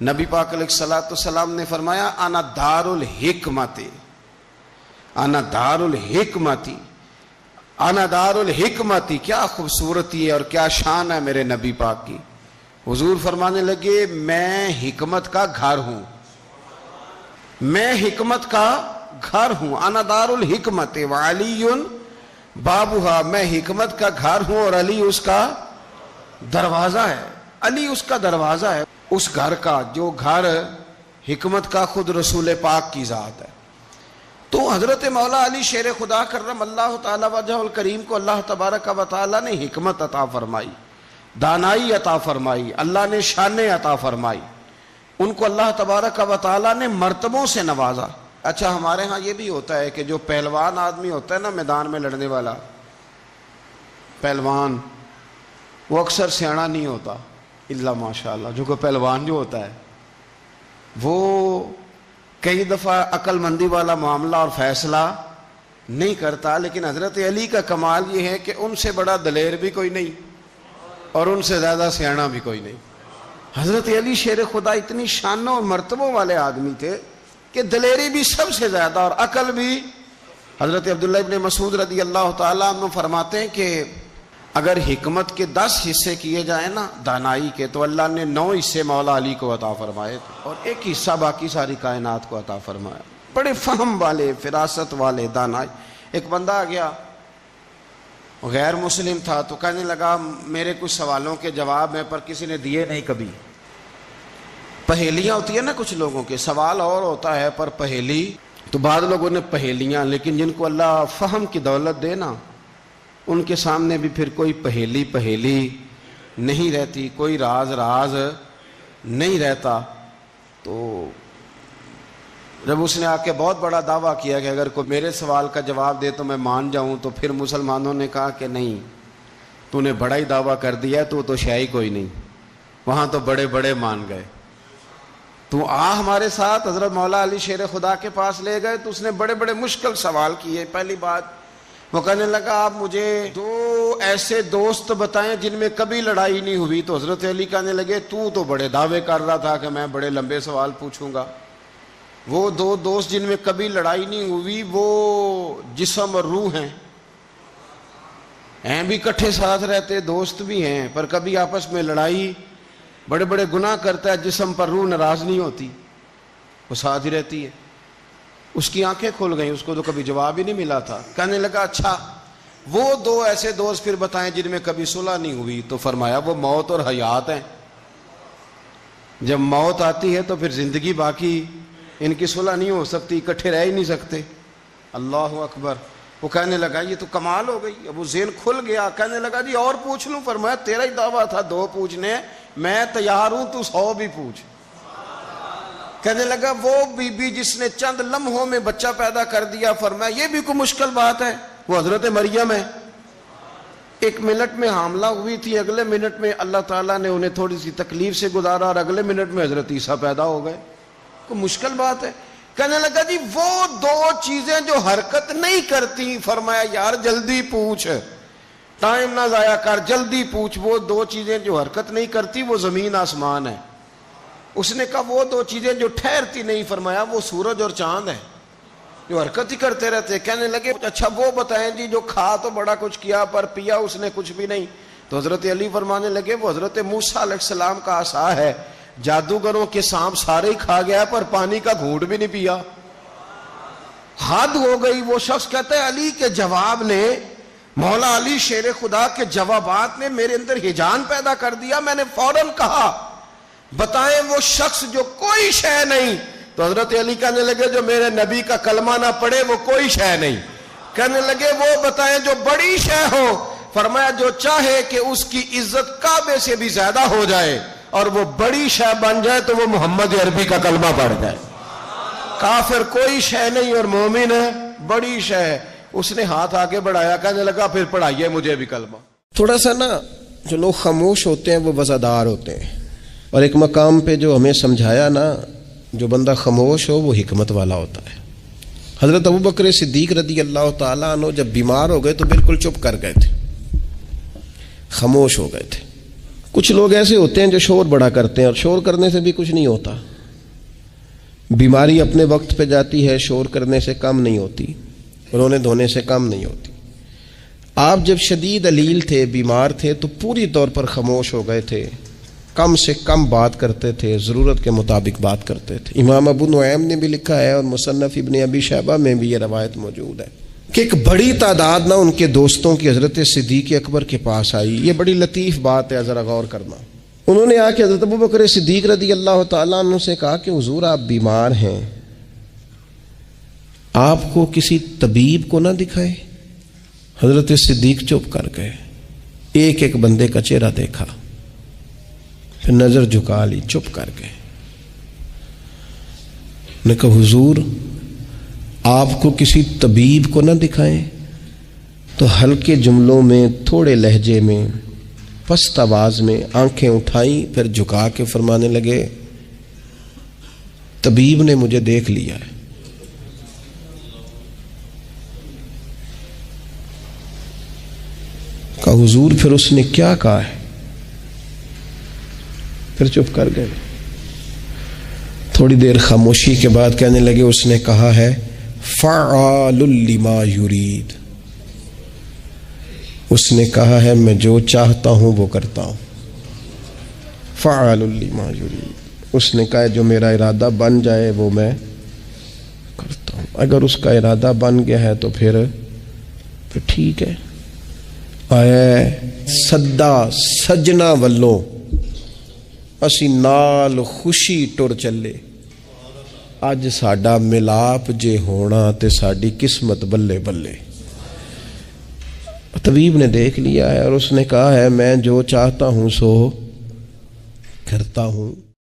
نبی پاک علیہ الصلوۃ والسلام نے فرمایا انا دار الحکمت، انا دار الحکمتی، انا دار الحکمتی. کیا خوبصورتی ہے اور کیا شان ہے میرے نبی پاک کی. حضور فرمانے لگے میں حکمت کا گھر ہوں، میں حکمت کا گھر ہوں. انا دار الحکمت وعلی بابھا، میں حکمت کا گھر ہوں اور علی اس کا دروازہ ہے. علی اس کا دروازہ ہے، اس گھر کا جو گھر حکمت کا خود رسول پاک کی ذات ہے. تو حضرت مولا علی شیر خدا کرم اللہ تعالی وجہ الکریم کو اللہ تبارک و تعالی نے حکمت عطا فرمائی، دانائی عطا فرمائی، اللہ نے شانیں عطا فرمائی. ان کو اللہ تبارک و تعالی نے مرتبوں سے نوازا. اچھا ہمارے ہاں یہ بھی ہوتا ہے کہ جو پہلوان آدمی ہوتا ہے نا میدان میں لڑنے والا پہلوان، وہ اکثر سیاڑا نہیں ہوتا الا ماشاءاللہ. جو کہ پہلوان جو ہوتا ہے وہ کئی دفعہ عقل مندی والا معاملہ اور فیصلہ نہیں کرتا، لیکن حضرت علی کا کمال یہ ہے کہ ان سے بڑا دلیر بھی کوئی نہیں اور ان سے زیادہ سیاڑا بھی کوئی نہیں. حضرت علی شیر خدا اتنی شانوں اور مرتبوں والے آدمی تھے کہ دلیری بھی سب سے زیادہ اور عقل بھی. حضرت عبداللہ ابن مسعود رضی اللہ تعالیٰ عنہ فرماتے ہیں کہ اگر حکمت کے 10 حصے کیے جائیں نا دانائی کے، تو اللہ نے 9 حصے مولا علی کو عطا فرمائے اور 1 حصہ باقی ساری کائنات کو عطا فرمایا. بڑے فہم والے، فراست والے، دانائی. ایک بندہ آ گیا غیر مسلم تھا تو کہنے لگا میرے کچھ سوالوں کے جواب ہیں پر کسی نے دیے نہیں کبھی. پہیلیاں ہوتی ہیں نا کچھ لوگوں کے، سوال اور ہوتا ہے پر پہیلی. تو بعض لوگوں نے پہیلیاں، لیکن جن کو اللہ فہم کی دولت دے نا ان کے سامنے بھی پھر کوئی پہیلی نہیں رہتی، کوئی راز نہیں رہتا. تو جب اس نے آ کے بہت بڑا دعویٰ کیا کہ اگر کوئی میرے سوال کا جواب دے تو میں مان جاؤں، تو پھر مسلمانوں نے کہا کہ نہیں، تو نے بڑا ہی دعویٰ کر دیا ہے، تو شے کوئی نہیں، وہاں تو بڑے مان گئے. تو ہمارے ساتھ. حضرت مولا علی شیر خدا کے پاس لے گئے تو اس نے بڑے مشکل سوال کیے. پہلی بات وہ کہنے لگا آپ مجھے 2 ایسے دوست بتائیں جن میں کبھی لڑائی نہیں ہوئی. تو حضرت علی کہنے لگے تو بڑے دعوے کر رہا تھا کہ میں بڑے لمبے سوال پوچھوں گا. وہ 2 دوست جن میں کبھی لڑائی نہیں ہوئی وہ جسم اور روح ہیں بھی اکٹھے ساتھ رہتے، دوست بھی ہیں، پر کبھی آپس میں لڑائی، بڑے گناہ کرتا ہے جسم پر، روح ناراض نہیں ہوتی، وہ ساتھ ہی رہتی ہے. اس کی آنکھیں کھل گئیں، اس کو تو کبھی جواب ہی نہیں ملا تھا. کہنے لگا اچھا وہ 2 ایسے دوست پھر بتائیں جن میں کبھی صلح نہیں ہوئی. تو فرمایا وہ موت اور حیات ہیں. جب موت آتی ہے تو پھر زندگی باقی، ان کی صلح نہیں ہو سکتی، اکٹھے رہ ہی نہیں سکتے. اللہ اکبر. وہ کہنے لگا یہ تو کمال ہو گئی. اب وہ ذہن کھل گیا. کہنے لگا جی اور پوچھ لوں؟ فرمایا تیرا ہی دعویٰ تھا 2 پوچھنے، میں تیار ہوں، تو 100 بھی پوچھ. کہنے لگا وہ بی بی جس نے چند لمحوں میں بچہ پیدا کر دیا، فرمایا یہ بھی کوئی مشکل بات ہے؟ وہ حضرت مریم ہے. 1 منٹ میں حاملہ ہوئی تھی، اگلے منٹ میں اللہ تعالیٰ نے انہیں تھوڑی سی تکلیف سے گزارا اور اگلے منٹ میں حضرت عیسیٰ پیدا ہو گئے. کوئی مشکل بات ہے؟ کہنے لگا جی وہ 2 چیزیں جو حرکت نہیں کرتی، فرمایا یار جلدی پوچھ، ٹائم نہ ضائع کر، جلدی پوچھ. وہ 2 چیزیں جو حرکت نہیں کرتی وہ زمین آسمان ہے. اس نے کہا وہ 2 چیزیں جو ٹھہرتی نہیں، فرمایا وہ سورج اور چاند ہے جو حرکت ہی کرتے رہتے. کہنے لگے اچھا وہ بتائیں جی جو کھا تو بڑا کچھ کیا پر پیا اس نے کچھ بھی نہیں. تو حضرت علی فرمانے لگے وہ حضرت موسیٰ علیہ السلام کا عصا ہے، جادوگروں کے سانپ سارے ہی کھا گیا پر پانی کا گھونٹ بھی نہیں پیا. حد ہو گئی. وہ شخص کہتا ہے علی کے جواب نے، مولا علی شیر خدا کے جوابات نے میرے اندر ہیجان پیدا کر دیا. میں نے فوراً کہا بتائیں وہ شخص جو کوئی شے نہیں. تو حضرت علی کہنے لگے جو میرے نبی کا کلمہ نہ پڑھے وہ کوئی شے نہیں. کہنے لگے وہ بتائیں جو بڑی شے ہو. فرمایا جو چاہے کہ اس کی عزت کعبے سے بھی زیادہ ہو جائے اور وہ بڑی شے بن جائے تو وہ محمد عربی کا کلمہ پڑھ جائے. کافر کوئی شے نہیں اور مومن ہے بڑی شے ہے. اس نے ہاتھ آگے بڑھایا، کہنے لگا پھر پڑھائیے مجھے بھی کلمہ. تھوڑا سا نا جو لوگ خاموش ہوتے ہیں وہ وزادار ہوتے ہیں، اور ایک مقام پہ جو ہمیں سمجھایا نا جو بندہ خاموش ہو وہ حکمت والا ہوتا ہے. حضرت ابوبکر صدیق رضی اللہ تعالیٰ عنہ جب بیمار ہو گئے تو بالکل چپ کر گئے تھے، خاموش ہو گئے تھے، کچھ لوگ ایسے ہوتے ہیں جو شور بڑا کرتے ہیں اور شور کرنے سے بھی کچھ نہیں ہوتا. بیماری اپنے وقت پہ جاتی ہے، شور کرنے سے کم نہیں ہوتی، رونے دھونے سے کم نہیں ہوتی. آپ جب شدید علیل تھے، بیمار تھے، تو پوری طور پر خاموش ہو گئے تھے، کم سے کم بات کرتے تھے، ضرورت کے مطابق بات کرتے تھے. امام ابو نعیم نے بھی لکھا ہے اور مصنف ابن ابی شیبہ میں بھی یہ روایت موجود ہے کہ ایک بڑی تعداد نہ ان کے دوستوں کی حضرت صدیق اکبر کے پاس آئی. یہ بڑی لطیف بات ہے، ذرا غور کرنا. انہوں نے آ کے حضرت ابوبکر صدیق رضی اللہ تعالیٰ عنہ سے کہا کہ حضور آپ بیمار ہیں، آپ کو کسی طبیب کو نہ دکھائے؟ حضرت صدیق چپ کر گئے، ایک ایک بندے کا چہرہ دیکھا، پھر نظر جھکا لی، چپ کر گئے. نے کہا حضور آپ کو کسی طبیب کو نہ دکھائیں؟ تو ہلکے جملوں میں، تھوڑے لہجے میں، پست آواز میں آنکھیں اٹھائیں، پھر جھکا کے فرمانے لگے طبیب نے مجھے دیکھ لیا ہے. کہا حضور پھر اس نے کیا کہا ہے؟ پھر چپ کر گئے. تھوڑی دیر خاموشی کے بعد کہنے لگے اس نے کہا ہے فعال لما یرید. اس نے کہا ہے میں جو چاہتا ہوں وہ کرتا ہوں. فعال لما یرید. اس نے کہا ہے جو میرا ارادہ بن جائے وہ میں کرتا ہوں. اگر اس کا ارادہ بن گیا ہے تو پھر ٹھیک ہے. آیا سدا سجنا والوں اسی نال خوشی ٹر چلے. اج ساڈا ملاپ جے ہونا تے ساڈی قسمت بلے بلے. طبیب نے دیکھ لیا ہے اور اس نے کہا ہے میں جو چاہتا ہوں سو کرتا ہوں.